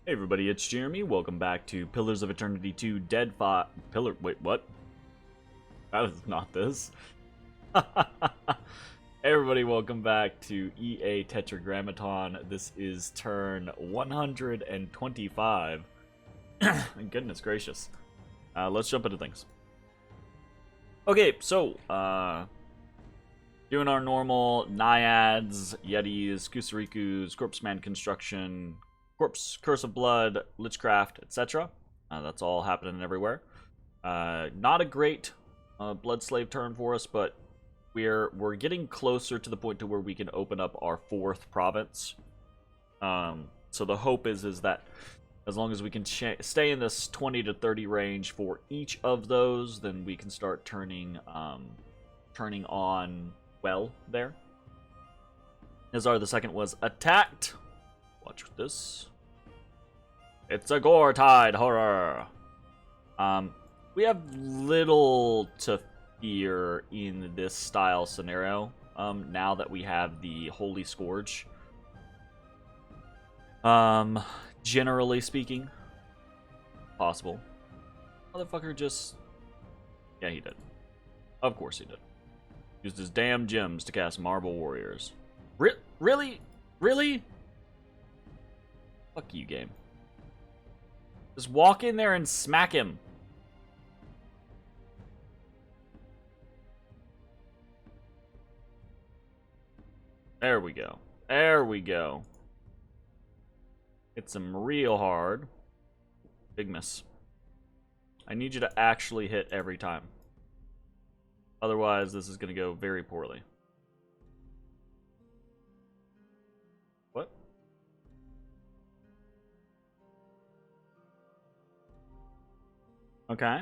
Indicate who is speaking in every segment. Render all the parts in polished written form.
Speaker 1: Hey everybody, it's Jeremy. Welcome back to Pillars of Eternity 2 Dead Fi- Wait, what? That was not this. Hey everybody, welcome back to EA Tetragrammaton. This is turn 125. Goodness gracious. Let's jump into things. Okay, so, doing our normal Naiads, Yetis, Kusarikus, Corpseman construction, Corpse, Curse of Blood, Lichcraft, etc. That's all happening everywhere. Not a great Blood Slave turn for us, but we're getting closer to the point to where we can open up our 4th province. So the hope is that as long as we can stay in this 20 to 30 range for each of those, then we can start turning on well there. Nazar the second was attacked. Watch this. It's a gore tide horror. We have little to fear in this style scenario. Now that we have the Holy Scourge. Generally speaking, possible. Motherfucker just, yeah, he did. Of course he did. Used his damn gems to cast Marble Warriors. Really? Really? Fuck you, game. Just walk in there and smack him. There we go. There we go. Hits him real hard. Big miss. I need you to actually hit every time. Otherwise, this is going to go very poorly. What? Okay.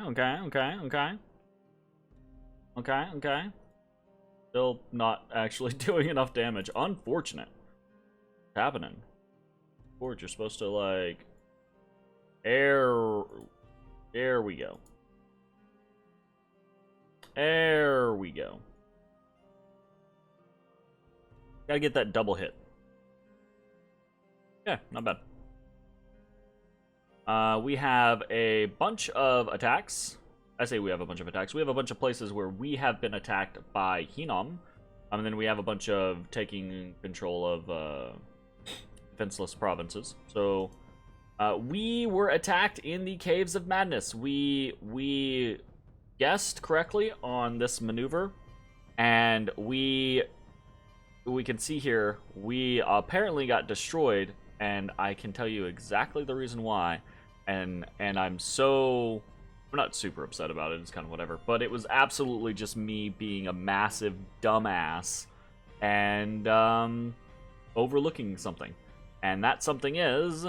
Speaker 1: Still not actually doing enough damage. Unfortunate. What's happening? Forge, you're supposed to, like... There we go. There we go. Gotta get that double hit. Yeah, not bad. We have a bunch of attacks. I say we have a bunch of attacks. We have a bunch of places where we have been attacked by Hinnom. And then we have a bunch of taking control of defenseless provinces. So we were attacked in the Caves of Madness. We guessed correctly on this maneuver. And we can see here, we apparently got destroyed. And I can tell you exactly the reason why. And I'm not super upset about it, it's kind of whatever, but it was absolutely just me being a massive dumbass and overlooking something. And that something is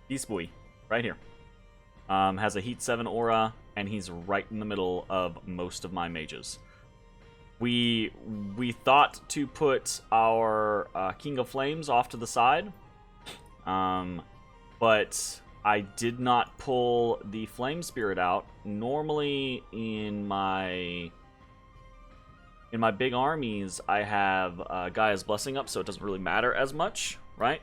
Speaker 1: Beast Boy, right here. Has a Heat 7 aura, and he's right in the middle of most of my mages. We thought to put our King of Flames off to the side, but I did not pull the Flame Spirit out. Normally in my big armies, I have Gaia's Blessing up, so it doesn't really matter as much, right?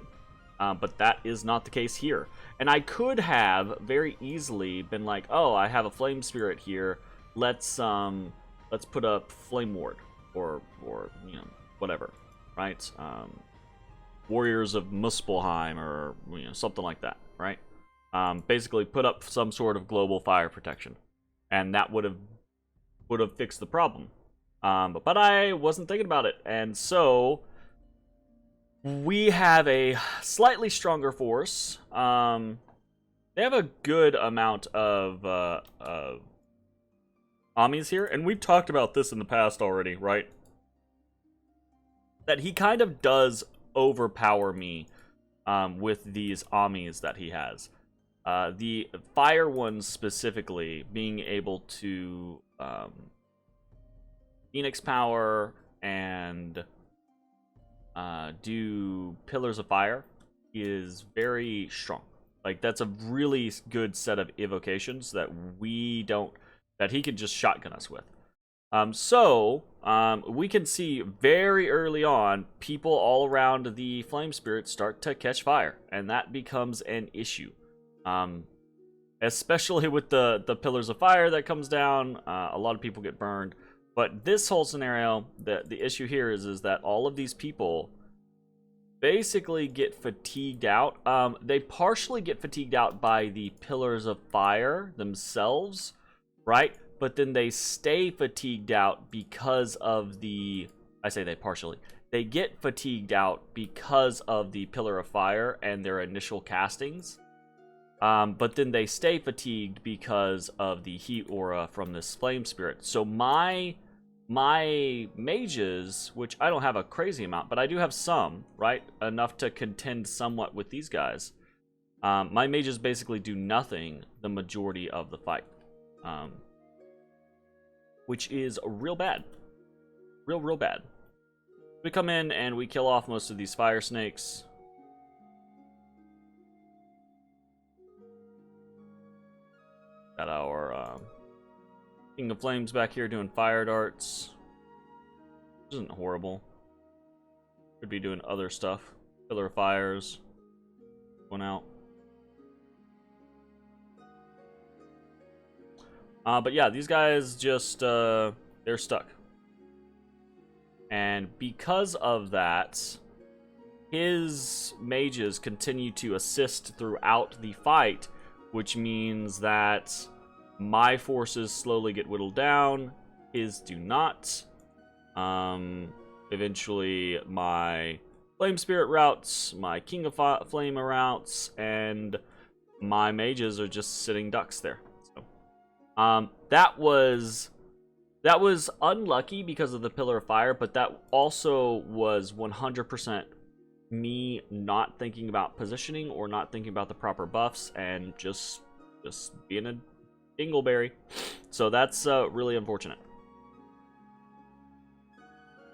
Speaker 1: But that is not the case here. And I could have very easily been like, oh, I have a Flame Spirit here. Let's put up Flame Ward or you know, whatever, right? Warriors of Muspelheim or something like that, right? Basically put up some sort of global fire protection, and that would have fixed the problem. But I wasn't thinking about it, and so we have a slightly stronger force. They have a good amount of Amis here, and we've talked about this in the past already, right? That he kind of does overpower me with these Amis that he has. The fire ones specifically, being able to Phoenix power and do Pillars of Fire is very strong. Like, that's a really good set of evocations that he can just shotgun us with. We can see very early on people all around the flame spirit start to catch fire, and that becomes an issue. Especially with the pillars of fire that comes down, a lot of people get burned. But this whole scenario, the issue here is that all of these people basically get fatigued out. They partially get fatigued out by the pillars of fire themselves, right? But then they stay fatigued out because of the... I say they partially. They get fatigued out because of the pillar of fire and their initial castings. But then they stay fatigued because of the heat aura from this flame spirit. So my mages, which I don't have a crazy amount, but I do have some, right? Enough to contend somewhat with these guys. My mages basically do nothing the majority of the fight. Which is real bad. Real bad. We come in and we kill off most of these fire snakes. Got our King of Flames back here doing fire darts. Which isn't horrible. Could be doing other stuff. Pillar of Fires. One out. But yeah, these guys just, they're stuck. And because of that, his mages continue to assist throughout the fight, which means that my forces slowly get whittled down, his do not. Eventually, my Flame Spirit routes, my King of Flame routes, and my mages are just sitting ducks there. That was unlucky because of the Pillar of Fire, but that also was 100% me not thinking about positioning or not thinking about the proper buffs and just being a dingleberry. So that's really unfortunate.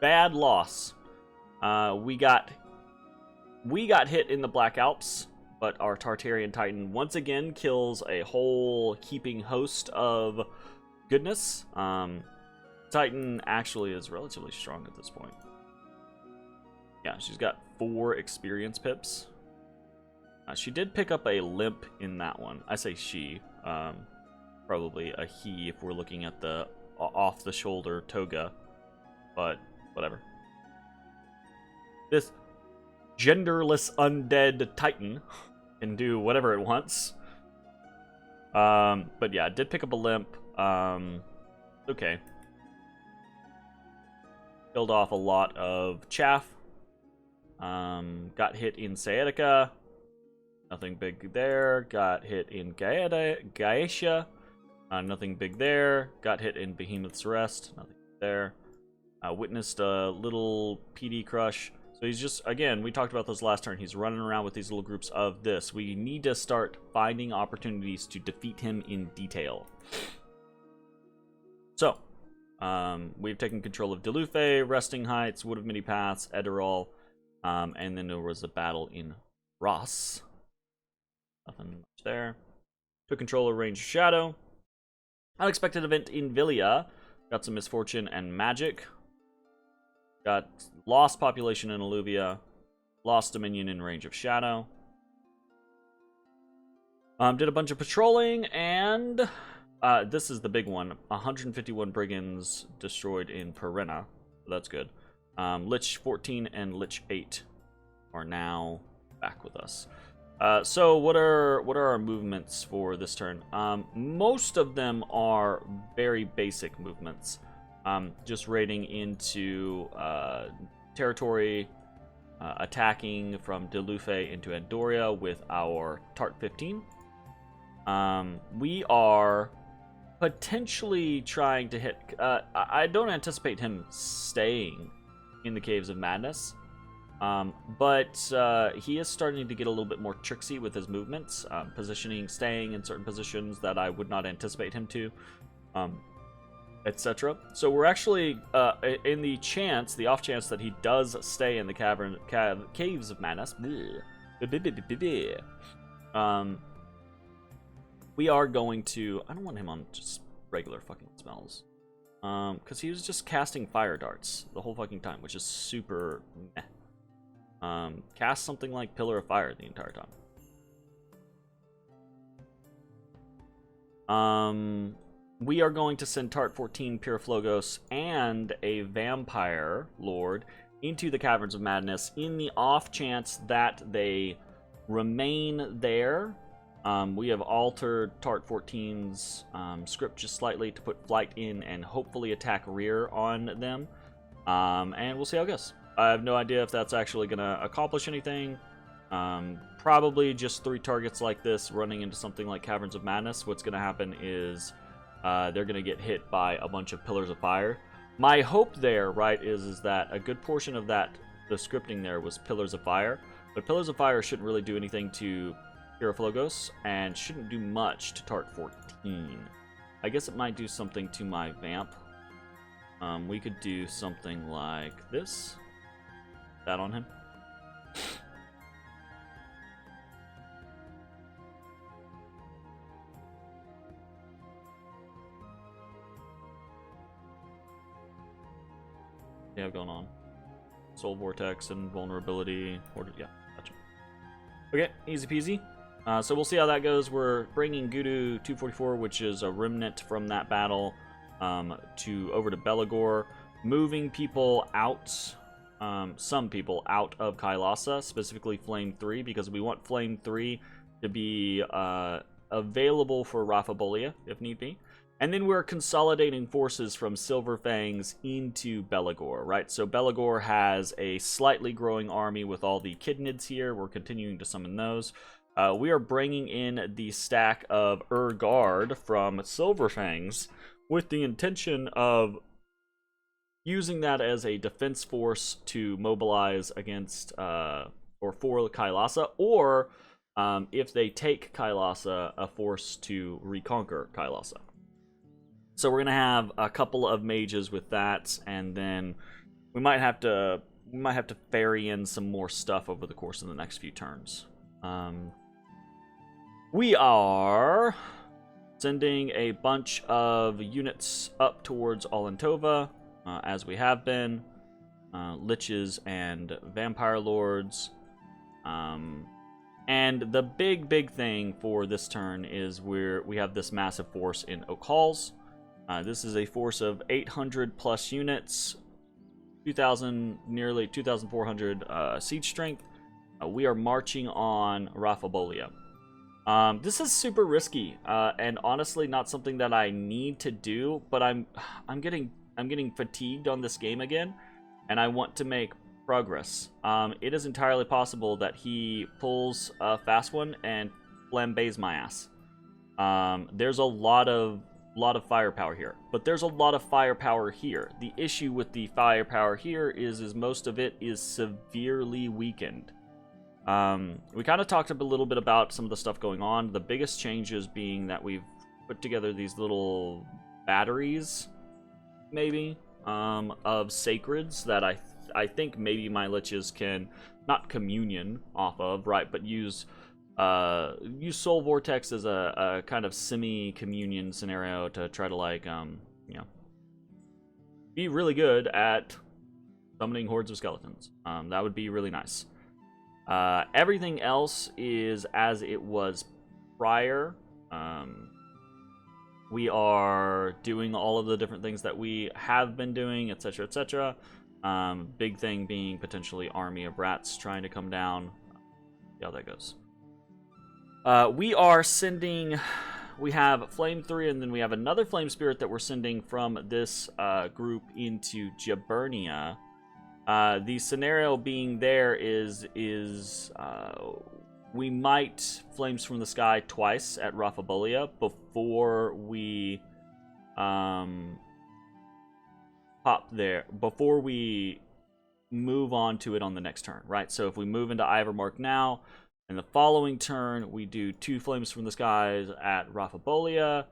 Speaker 1: Bad loss. We got hit in the Black Alps, but our Tartarian Titan once again kills a whole heaping host of goodness. Titan actually is relatively strong at this point. Yeah, she's got 4 experience pips. She did pick up a limp in that one. I say she. Probably a he if we're looking at the off-the-shoulder toga. But whatever. This genderless undead Titan can do whatever it wants. But yeah, it did pick up a limp. Okay. Killed off a lot of chaff. Got hit in Sciatica. Nothing big there. Got hit in Gaesha. Nothing big there. Got hit in Behemoth's Rest. Nothing there. Witnessed a little PD crush. So he's just, again, we talked about this last turn. He's running around with these little groups of this. We need to start finding opportunities to defeat him in detail. So, we've taken control of Delufe, Resting Heights, Wood of Many Paths, Ederol, and then there was a battle in Ross. Nothing much there. Took control of Range of Shadow. Unexpected event in Villia. Got some Misfortune and Magic. Got lost population in Alluvia. Lost Dominion in Range of Shadow. Did a bunch of patrolling, and this is the big one. 151 Brigands destroyed in Perenna. So that's good. Lich 14 and Lich 8 are now back with us. So what are our movements for this turn? Most of them are very basic movements. Just raiding into territory, attacking from Delufe into Andoria with our Tart 15. We are potentially trying to hit... I don't anticipate him staying in the Caves of Madness. But he is starting to get a little bit more tricksy with his movements, positioning, staying in certain positions that I would not anticipate him to, etc. So we're actually, in the off chance that he does stay in the Caves of Madness, we are going to... I don't want him on just regular fucking spells. Because he was just casting fire darts the whole fucking time, which is super meh. Cast something like Pillar of Fire the entire time. We are going to send Tart 14, Pyroflogos, and a Vampire Lord into the Caverns of Madness in the off chance that they remain there. We have altered Tart 14's script just slightly to put flight in and hopefully attack rear on them. And we'll see how it goes. I have no idea if that's actually going to accomplish anything. Probably just 3 targets like this running into something like Caverns of Madness. What's going to happen is they're going to get hit by a bunch of Pillars of Fire. My hope there, right, is that a good portion of that, the scripting there was Pillars of Fire. But Pillars of Fire shouldn't really do anything to Pyroflogos and shouldn't do much to Tart 14. I guess it might do something to my Vamp. We could do something like this. That on him. Yeah, going on. Soul Vortex and Vulnerability. Yeah, gotcha. Okay, easy peasy. So we'll see how that goes. We're bringing Gudu 244, which is a remnant from that battle, over to Belagor, moving people out, some people out of Kailasa, specifically Flame 3, because we want Flame 3 to be available for Raphabolia, if need be. And then we're consolidating forces from Silverfangs into Belagor, right? So Belagor has a slightly growing army with all the Kidnids here. We're continuing to summon those. We are bringing in the stack of Guard from Silverfangs with the intention of using that as a defense force to mobilize against or for Kailasa, or if they take Kailasa, a force to reconquer Kailasa. So we're gonna have a couple of mages with that, and then we might have to ferry in some more stuff over the course of the next few turns. We are sending a bunch of units up towards Olentova, as we have been, liches and vampire lords. And the big thing for this turn is we have this massive force in Oak Halls. This is a force of 800 plus units, nearly 2,400 siege strength. We are marching on Raphabolia. This is super risky, and honestly not something that I need to do, but I'm getting fatigued on this game again, and I want to make progress. It is entirely possible that he pulls a fast one and flambés my ass. There's a lot of firepower here, but there's a lot of firepower here. The issue with the firepower here is most of it is severely weakened. We kind of talked a little bit about some of the stuff going on. The biggest changes being that we've put together these little batteries, maybe, of sacreds that I think maybe my liches can not communion off of, right, but use Soul Vortex as a kind of semi-communion scenario to try to, like, be really good at summoning hordes of skeletons. That would be really nice. Everything else is as it was prior. We are doing all of the different things that we have been doing, etc., etc. Big thing being potentially army of rats trying to come down. See how that goes. We are sending... We have Flame 3, and then we have another Flame Spirit that we're sending from this group into Jaburnia. The scenario being there is we might Flames from the Sky twice at Raphabolia before we pop there, before we move on to it on the next turn, right? So if we move into Ivermark now, and the following turn we do 2 Flames from the Skies at Raphabolia,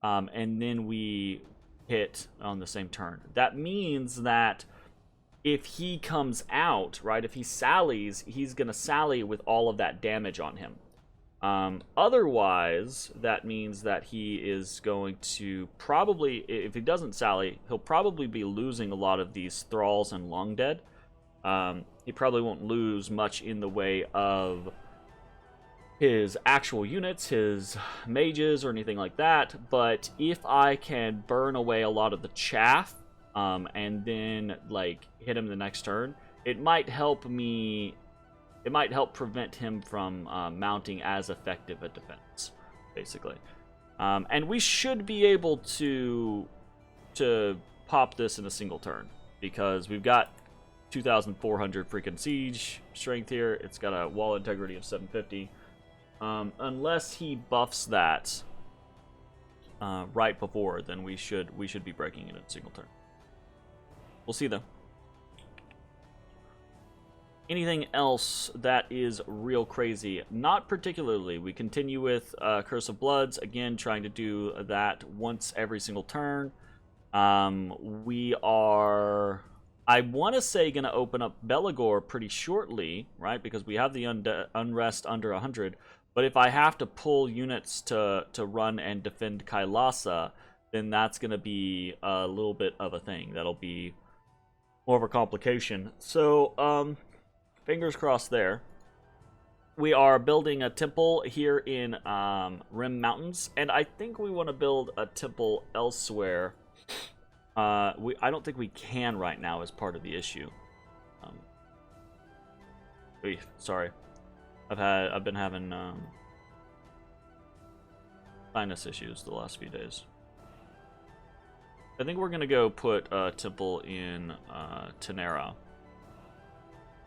Speaker 1: and then we hit on the same turn. That means that if he comes out, right, if he sallies, he's going to sally with all of that damage on him. Otherwise, that means that he is going to probably, if he doesn't sally, he'll probably be losing a lot of these thralls and long dead. He probably won't lose much in the way of his actual units, his mages, or anything like that. But if I can burn away a lot of the chaff, and then like hit him the next turn, it might help me. It might help prevent him from mounting as effective a defense, basically. And we should be able to pop this in a single turn because we've got 2,400 freaking siege strength here. It's got a wall integrity of 750. Unless he buffs that right before, then we should be breaking it in a single turn. We'll see though. Anything else that is real crazy? Not particularly. We continue with Curse of Bloods, again trying to do that once every single turn. We are, I want to say, going to open up Belagor pretty shortly, right? Because we have the unrest under 100. But if I have to pull units to run and defend Kailasa, then that's going to be a little bit of a thing. That'll be more of a complication. So, fingers crossed there. We are building a temple here in Rim Mountains, and I think we want to build a temple elsewhere. I don't think we can right now as part of the issue. Sorry. I've been having sinus issues the last few days. I think we're gonna go put a temple in Tenera.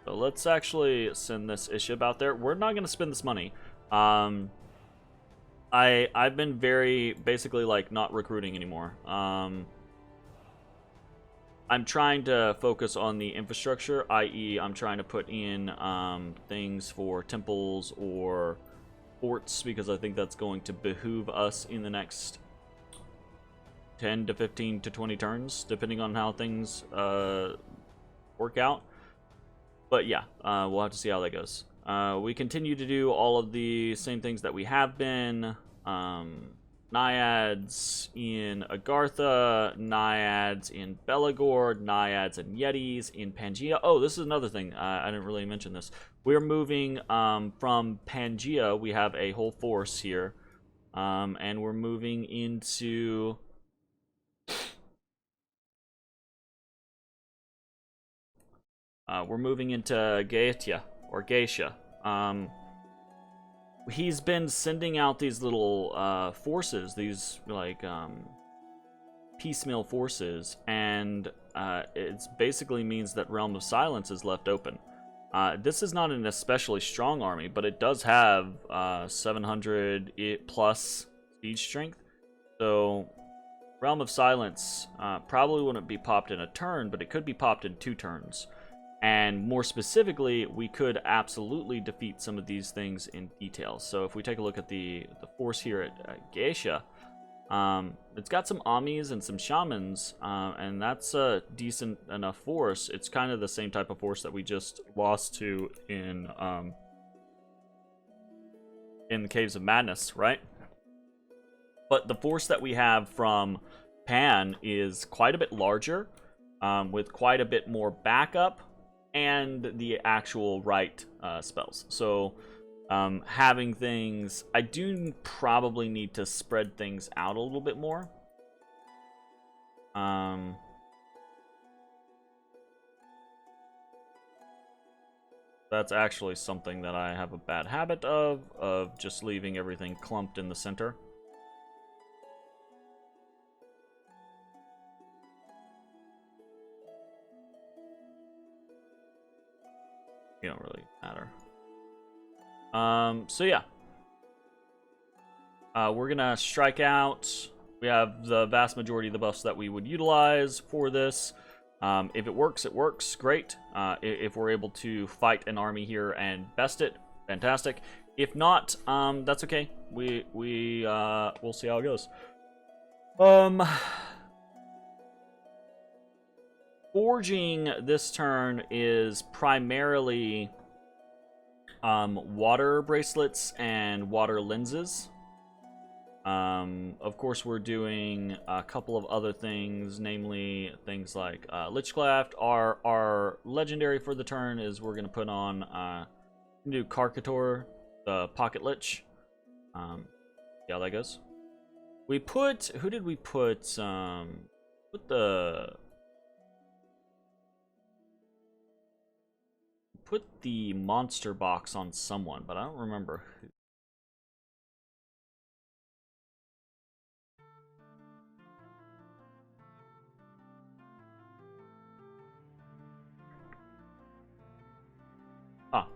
Speaker 1: So let's actually send this Ishib out there. We're not gonna spend this money. I've been very basically like not recruiting anymore. I'm trying to focus on the infrastructure, i.e. I'm trying to put in things for temples or forts, because I think that's going to behoove us in the next 10 to 15 to 20 turns, depending on how things work out. But yeah, we'll have to see how that goes. We continue to do all of the same things that we have been. Naiads in Agartha, Naiads in Belagor, Naiads and Yetis in Pangaea. Oh, this is another thing. I didn't really mention this. We're moving from Pangaea. We have a whole force here. And we're moving into... we're moving into Gaetia, or Geisha. He's been sending out these little forces, these like piecemeal forces, and it basically means that Realm of Silence is left open. This is not an especially strong army, but it does have 700 plus siege strength. So Realm of Silence probably wouldn't be popped in a turn, but it could be popped in 2 turns. And more specifically, we could absolutely defeat some of these things in detail. So if we take a look at the force here at Geisha, it's got some Amis and some Shamans, and that's a decent enough force. It's kind of the same type of force that we just lost to in the Caves of Madness, right? But the force that we have from Pan is quite a bit larger, with quite a bit more backup, and the actual right spells. So having things, I do probably need to spread things out a little bit more. That's actually something that I have a bad habit of just leaving everything clumped in the center. You don't really matter. So yeah. We're gonna strike out. We have the vast majority of the buffs that we would utilize for this. If it works, it works. Great. If we're able to fight an army here and best it, fantastic. If not, that's okay. We'll see how it goes. Forging this turn is primarily water bracelets and water lenses. Of course, we're doing a couple of other things, namely things like Lichcraft. Our legendary for the turn is we're going to put on do Karkator, the Pocket Lich. Yeah, that goes. We put, who did we put? Put the monster box on someone, but I don't remember who.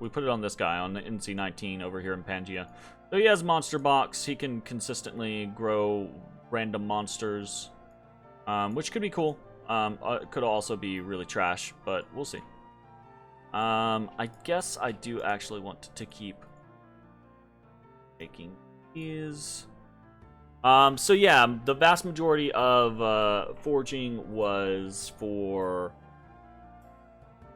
Speaker 1: We put it on this guy, on the NC-19 over here in Pangea. So he has Monster Box. He can consistently grow random monsters, which could be cool. It could also be really trash, but we'll see. I guess I do actually want to keep making these. So yeah, the vast majority of forging was for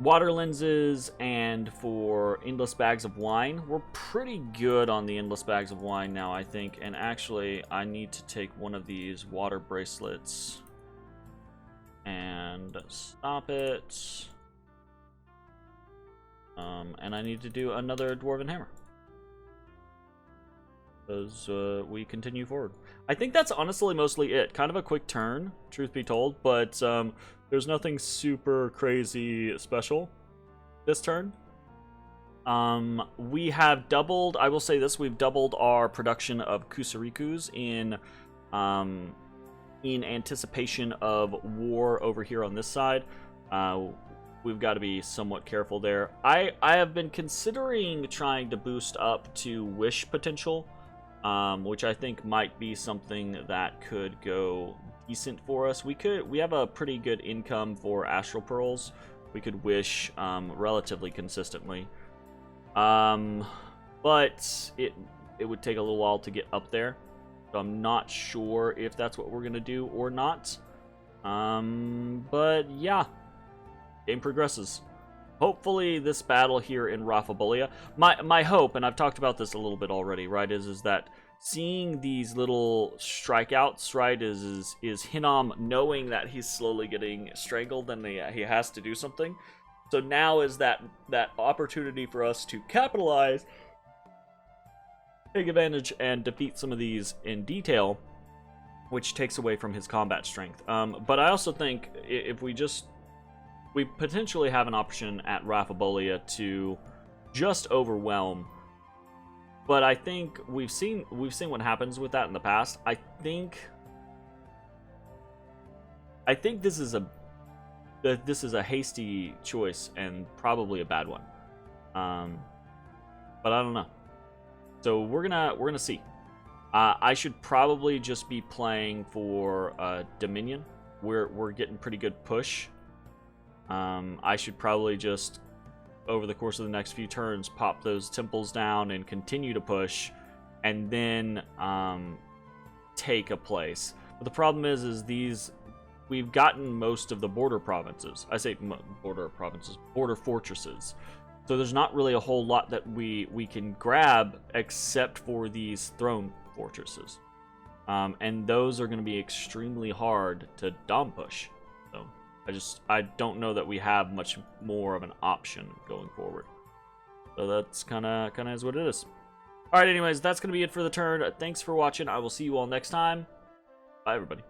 Speaker 1: water lenses and for endless bags of wine. We're pretty good on the endless bags of wine now, I think. And actually, I need to take one of these water bracelets and stop it. And I need to do another dwarven hammer as we continue forward. I think that's honestly mostly it. Kind of a quick turn, truth be told, but there's nothing super crazy special this turn. We have doubled, I will say this, we've doubled our production of Kusarikus in anticipation of war over here on this side. We've got to be somewhat careful there. I have been considering trying to boost up to wish potential, which I think might be something that could go decent for us. We have a pretty good income for astral pearls. We could wish relatively consistently, but it would take a little while to get up there, so I'm not sure if that's what we're gonna do or not. But yeah, game progresses. Hopefully this battle here in Raphabolia, my hope, and I've talked about this a little bit already, right, is that seeing these little strikeouts, right, is Hinnom knowing that he's slowly getting strangled and he has to do something. So now is that opportunity for us to capitalize, take advantage, and defeat some of these in detail, which takes away from his combat strength. But I also think if we potentially have an option at Raphabolia to just overwhelm. But I think we've seen what happens with that in the past. I think this is a hasty choice and probably a bad one. But I don't know. So we're gonna see. I should probably just be playing for Dominion. We're getting pretty good push. I should probably just, over the course of the next few turns, pop those temples down and continue to push, and then take a place. But the problem is we've gotten most of the border provinces. I say border provinces, border fortresses. So there's not really a whole lot that we can grab except for these throne fortresses, and those are going to be extremely hard to dom push. So I don't know that we have much more of an option going forward. So that's kind of is what it is. All right, anyways, that's going to be it for the turn. Thanks for watching. I will see you all next time. Bye, everybody.